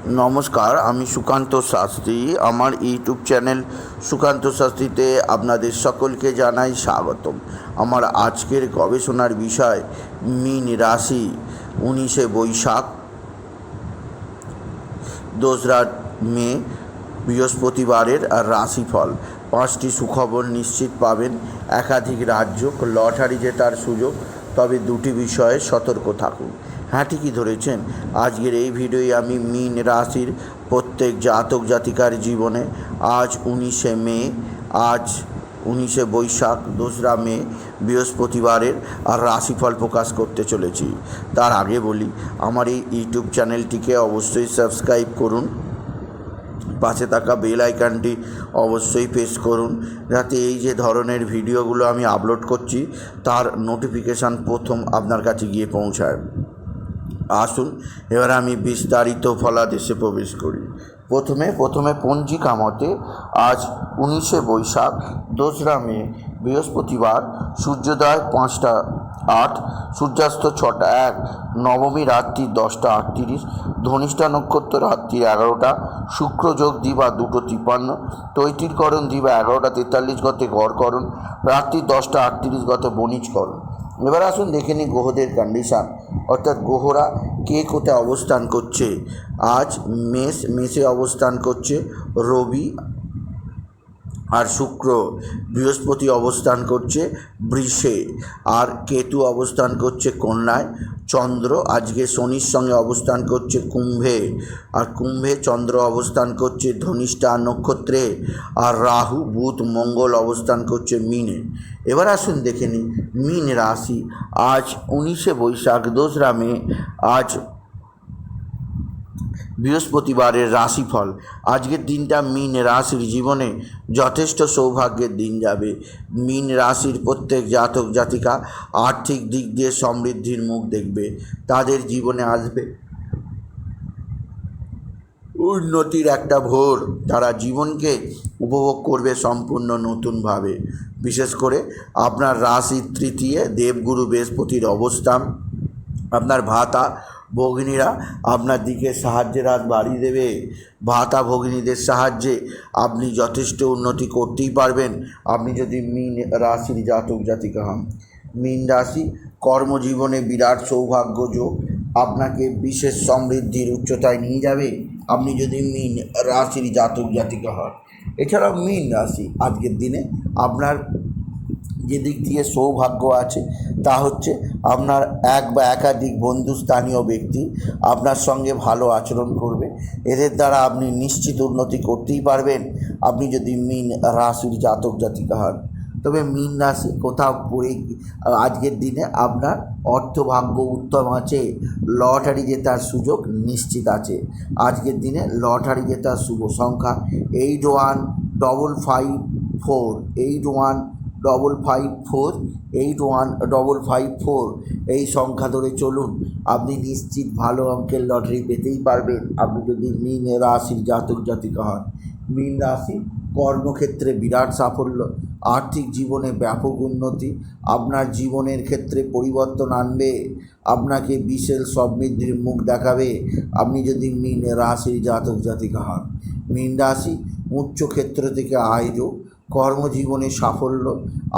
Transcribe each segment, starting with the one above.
নমস্কার, আমি সুকান্ত শাস্ত্রী। আমার ইউটিউব চ্যানেল সুকান্ত শাস্ত্রীতে আপনাদের সকলকে জানাই স্বাগতম। আমার আজকের গবেষণার বিষয় মীন রাশি, 19শে বৈশাখ, 2রা মে, বৃহস্পতিবারের রাশিফল। 5টি সুখবর নিশ্চিত পাবেন, একাধিক রাজ্য, লটারি জেতার সুযোগ, তবে 2টি বিষয়ে সতর্ক থাকুন। হ্যাঁ, ঠিকই ধরেছেন। আজকের এই ভিডিওয়ে আমি মীন রাশির প্রত্যেক জাতক জাতিকার জীবনে আজ 19শে মে, আজ 19শে বৈশাখ, 2রা মে, বৃহস্পতিবারের রাশিফল প্রকাশ করতে চলেছি। তার আগে বলি, আমার এই ইউটিউব চ্যানেলটিকে অবশ্যই সাবস্ক্রাইব করুন, পাশে থাকা বেল আইকনটি অবশ্যই প্রেস করুন, যাতে এই যে ধরনের ভিডিওগুলো আমি আপলোড করছি তার নোটিফিকেশান প্রথম আপনার কাছে গিয়ে পৌঁছায়। আসুন এবার আমি বিস্তারিত ফলাদেশে প্রবেশ করি। প্রথমে পঞ্জিকা মতে আজ 19শে বৈশাখ, 2রা মে, বৃহস্পতিবার। সূর্যোদয় 5টা 8, সূর্যাস্ত 6টা 1, নবমী রাত্রি 10টা 38, ধনিষ্ঠা নক্ষত্র রাত্রি 11টা, শুক্রযোগ দিবা 2:53, তৈতিরকরণ দিবা 11টা 43 গতে গড়করণ, রাত্রি 10টা 38 গতে বণিজকরণ। এবার আসুন দেখে নিই গ্রহদের কন্ডিশান, অর্থাৎ গ্রহরা কে কোথায় অবস্থান করছে। আজ মেষে অবস্থান করছে রবি আর শুক্র, বৃহস্পতি অবস্থান করছে বৃষে, আর কেতু অবস্থান করছে কন্যায়, চন্দ্র আজকে শনির সঙ্গে অবস্থান করছে কুম্ভে, আর কুম্ভে চন্দ্র অবস্থান করছে ধনিষ্ঠা নক্ষত্রে, আর রাহু বুধ মঙ্গল অবস্থান করছে মীনে। এবার আসুন দেখে নিই মীন রাশি আজ 19শে বৈশাখ, 2রা মে, আজ বৃহস্পতিবারের রাশিফল। আজকের দিনটা মীন রাশির জীবনে যথেষ্ট সৌভাগ্যের দিন যাবে। মীন রাশির প্রত্যেক জাতক জাতিকা আর্থিক দিক দিয়ে সমৃদ্ধির মুখ দেখবে। তাদের জীবনে আসবে উন্নতির একটা ভোর। তারা জীবনকে উপভোগ করবে সম্পূর্ণ নতুনভাবে। বিশেষ করে আপনার রাশির তৃতীয় দেবগুরু বৃহস্পতির অবস্থান আপনার ভাতা ভগিনীরা আপনার দিকে সাহায্যের হাত বাড়িয়ে দেবে। ভাতা ভগিনীদের সাহায্যে আপনি যথেষ্ট উন্নতি করতেই পারবেন, আপনি যদি মীন রাশির জাতক জাতিকা হন। মীন রাশি কর্মজীবনে বিরাট সৌভাগ্য যোগ আপনাকে বিশেষ সমৃদ্ধির উচ্চতায় নিয়ে যাবে, আপনি যদি মীন রাশির জাতক জাতিকা হন। এছাড়াও মীন রাশি আজকের দিনে আপনার যে দিক দিয়ে সৌভাগ্য আছে তা হচ্ছে আপনার এক বা একাধিক বন্ধু স্থানীয় ব্যক্তি আপনার সঙ্গে ভালো আচরণ করবে। এদের দ্বারা আপনি নিশ্চিত উন্নতি করতেই পারবেন, আপনি যদি মীন রাশির জাতক জাতিকা হন। তবে মীন রাশি কোথাও পড়ে আজকের দিনে আপনার অর্থভাগ্য উত্তম আছে, লটারি জেতার সুযোগ নিশ্চিত আছে। আজকের দিনে লটারি জেতার শুভ সংখ্যা 815554, 815554, 815554 এই সংখ্যা ধরে চলুন, আপনি নিশ্চিত ভালো অঙ্কের লটারি পেতেই পারবেন, আপনি যদি মীন রাশির জাতক জাতিকা হন। মীন রাশি কর্মক্ষেত্রে বিরাট সাফল্য, আর্থিক জীবনে ব্যাপক উন্নতি, আপনার জীবনের ক্ষেত্রে পরিবর্তন আনবে, আপনাকে বিশেষ সমৃদ্ধির মুখ দেখাবে, আপনি যদি মীন রাশির জাতক জাতিকা হন। মীন রাশি উচ্চ ক্ষেত্র থেকে আয় যোগ, কর্মজীবনে সাফল্য,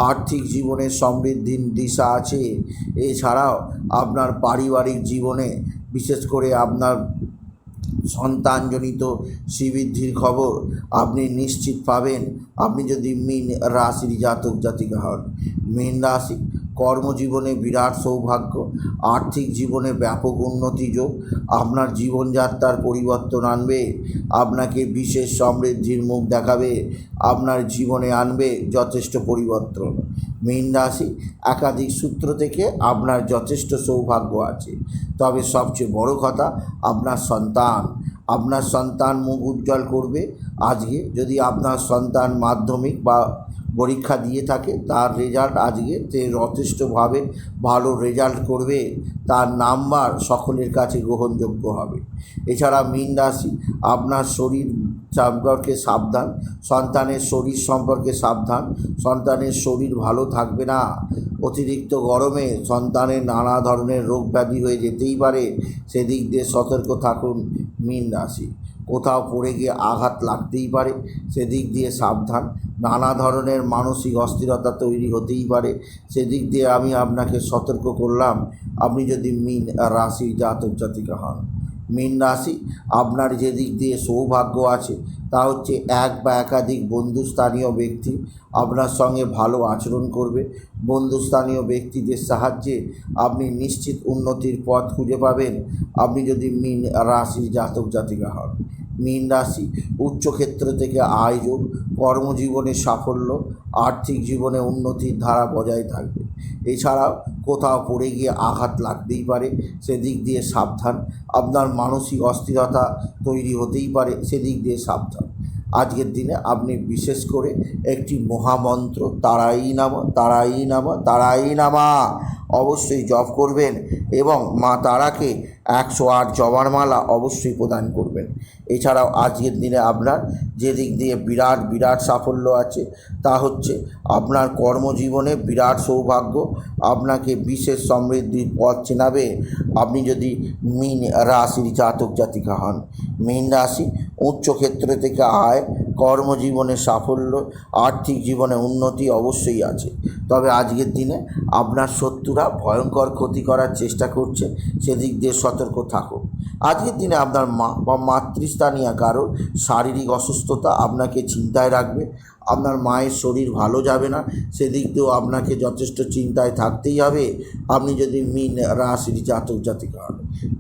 আর্থিক জীবনে সমৃদ্ধির দিশা আছে। এছাড়াও আপনার পারিবারিক জীবনে বিশেষ করে আপনার সন্তানজনিত শ্রীবৃদ্ধির খবর আপনি নিশ্চিত পাবেন, আপনি যদি মীন রাশির জাতক জাতিকা হন। মীন রাশি কর্মজীবনে বিরাট সৌভাগ্য, আর্থিক জীবনে ব্যাপক উন্নতি যোগ আপনার জীবনযাত্রার পরিবর্তন আনবে, আপনাকে বিশেষ সমৃদ্ধির মুখ দেখাবে, আপনার জীবনে আনবে যথেষ্ট পরিবর্তন। মীন রাশি একাধিক সূত্র থেকে আপনার যথেষ্ট সৌভাগ্য আছে, তবে সবচেয়ে বড় কথা আপনার সন্তান মুখ উজ্জ্বল করবে। আজকে যদি আপনার সন্তান মাধ্যমিক বা পরীক্ষা দিয়ে থাকে, তার রেজাল্ট আজকে যথেষ্টভাবে ভালো রেজাল্ট করবে, তার নাম্বার সকলের কাছে গ্রহণযোগ্য হবে। এছাড়া মীন রাশি আপনার শরীর সম্পর্কে সাবধান, সন্তানের শরীর সম্পর্কে সাবধান, সন্তানের শরীর ভালো থাকবে না, অতিরিক্ত গরমে সন্তানের নানা ধরনের রোগ ব্যাধি হয়ে যেতেই পারে, সেদিক দিয়ে সতর্ক থাকুন মীন রাশি। কোথাও পড়ে গিয়ে আঘাত লাগতেই পারে, সেদিক দিয়ে সাবধান। নানা ধরনের মানসিক অস্থিরতা তৈরি হতেই পারে, সেদিক দিয়ে আমি আপনাকে সতর্ক করলাম। আপনি যদি মীন রাশির জাতক জাতিকা হন, মীন রাশি, আপনার যে দিক দিয়ে সৌভাগ্য আছে তা হচ্ছে এক বা একাধিক বন্ধুস্থানীয় ব্যক্তি আপনার সঙ্গে ভালো আচরণ করবে। বন্ধুস্থানীয় ব্যক্তিদের সাহায্যে আপনি নিশ্চিত উন্নতির পথ খুঁজে পাবেন, আপনি যদি মীন রাশির জাতক জাতিকা হন। মীন রাশি, উচ্চক্ষেত্র থেকে আয়োজন, কর্মজীবনে সাফল্য, আর্থিক জীবনে উন্নতির ধারা বজায় থাকবে। এছাড়াও কোথাও পড়ে গিয়ে আঘাত লাগতেই পারে, সেদিক দিয়ে সাবধান। আপনার মানসিক অস্থিরতা তৈরি হতেই পারে, সেদিক দিয়ে সাবধান। আজকের দিনে আপনি বিশেষ করে একটি মহামন্ত্র তারাই নামা তারাই নামা তারাই নামা অবশ্যই জপ করবেন এবং মা তারাকে 108 জবার মালা অবশ্যই প্রদান করবেন। এছাড়াও আজকের দিনে আপনার যে দিক দিয়ে বিরাট সাফল্য আছে তা হচ্ছে আপনার কর্মজীবনে বিরাট সৌভাগ্য, আপনাকে বিশেষ সমৃদ্ধির পথ চেনাবে আপনি যদি মীন রাশির জাতক জাতিকা হন। মীন রাশি, উচ্চক্ষেত্র থেকে আয়, কর্মজীবনে সাফল্য, আর্থিক জীবনে উন্নতি অবশ্যই আছে। তবে আজকের দিনে আপনার শত্রুরা ভয়ঙ্কর ক্ষতি করার চেষ্টা করছে, সেদিক দিয়ে সতর্ক থাকুন। আজকের দিনে আপনার মা বা মাতৃস্থানীয় কারোর শারীরিক অসুস্থতা আপনাকে চিন্তায় রাখবে। আপনার মায়ের শরীর ভালো যাবে না, সেদিক দিয়েও আপনাকে যথেষ্ট চিন্তায় থাকতেই হবে আপনি যদি মীন রাশির জাতক জাতিকা হন।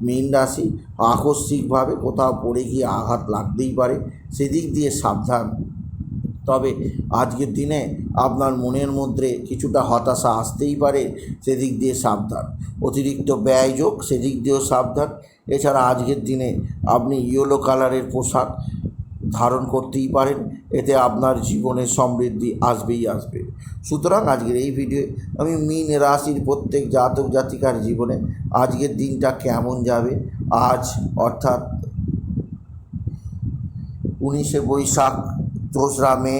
মীন রাশি, আকস্মিকভাবে কোথাও পড়ে গিয়ে আঘাত লাগতেই পারে, সেদিক দিয়ে সাবধান। তবে আজকের দিনে আপনার মনের মধ্যে কিছুটা হতাশা আসতেই পারে, সেদিক দিয়ে সাবধান। অতিরিক্ত ব্যয়যোগ, সেদিক দিয়েও সাবধান। এছাড়া আজকের দিনে আপনি ইয়েলো কালারের পোশাক ধারণ করতেই পারেন, এতে আপনার জীবনে সমৃদ্ধি আসবেই আসবে। সুতরাং আজকের এই ভিডিওয়ে আমি মীন রাশির প্রত্যেক জাতক জাতিকার জীবনে আজকের দিনটা কেমন যাবে, আজ অর্থাৎ 19শে বৈশাখ 2রা মে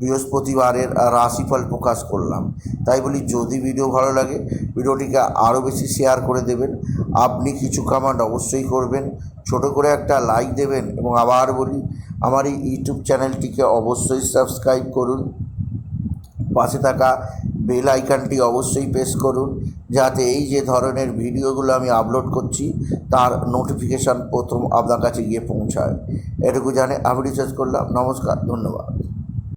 বৃহস্পতিবারের রাশিফল প্রকাশ করলাম। তাই বলি, যদি ভিডিও ভালো লাগে ভিডিওটিকে আরও বেশি শেয়ার করে দেবেন। আপনি কিছু কমেন্ট অবশ্যই করবেন, ছোট করে একটা লাইক দেবেন এবং আবার বলি, আমার এই ইউটিউব চ্যানেলটিকে অবশ্যই সাবস্ক্রাইব করুন। পাশে থাকা বেল আইকনটি অবশ্যই প্রেস করুন, যাতে এই যে ধরনের ভিডিওগুলো আমি আপলোড করছি তার নোটিফিকেশান প্রথম আপনার কাছে গিয়ে পৌঁছায়। এটুকু জানে আমি রিসার্চ করলাম। নমস্কার, ধন্যবাদ।